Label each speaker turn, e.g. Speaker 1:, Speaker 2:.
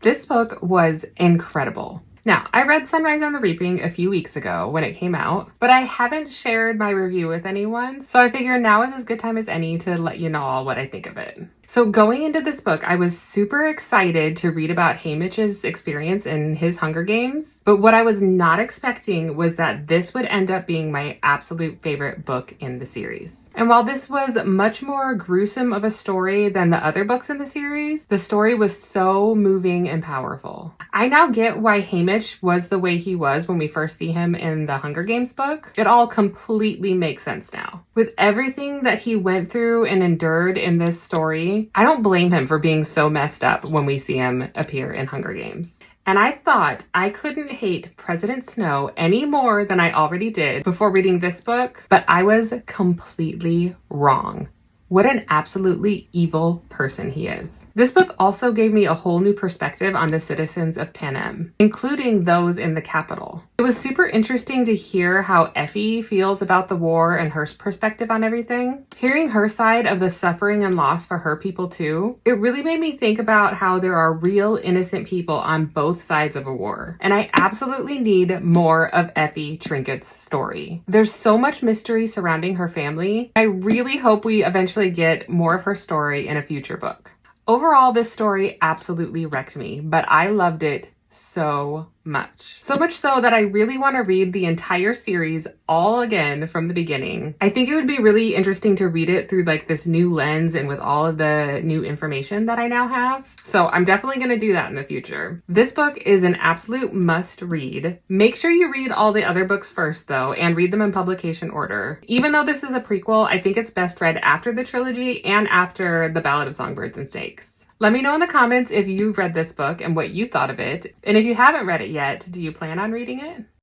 Speaker 1: This book was incredible. Now, I read Sunrise on the Reaping a few weeks ago when it came out, but I haven't shared my review with anyone, so I figure now is as good time as any to let you know all what I think of it. So going into this book, I was super excited to read about Haymitch's experience in his Hunger Games, but what I was not expecting was that this would end up being my absolute favorite book in the series. And while this was much more gruesome of a story than the other books in the series, the story was so moving and powerful. I now get why Haymitch was the way he was when we first see him in the Hunger Games book. It all completely makes sense now. With everything that he went through and endured in this story, I don't blame him for being so messed up when we see him appear in Hunger Games. And I thought I couldn't hate President Snow any more than I already did before reading this book, but I was completely wrong. What an absolutely evil person he is. This book also gave me a whole new perspective on the citizens of Panem, including those in the capital. It was super interesting to hear how Effie feels about the war and her perspective on everything. Hearing her side of the suffering and loss for her people too, it really made me think about how there are real innocent people on both sides of a war. And I absolutely need more of Effie Trinket's story. There's so much mystery surrounding her family. I really hope we eventually get more of her story in a future book. Overall, this story absolutely wrecked me, but I loved it so much. So much so that I really want to read the entire series all again from the beginning. I think it would be really interesting to read it through like this new lens and with all of the new information that I now have. So I'm definitely going to do that in the future. This book is an absolute must read. Make sure you read all the other books first though, and read them in publication order. Even though this is a prequel, I think it's best read after the trilogy and after The Ballad of Songbirds and Snakes. Let me know in the comments if you've read this book and what you thought of it. And if you haven't read it yet, do you plan on reading it?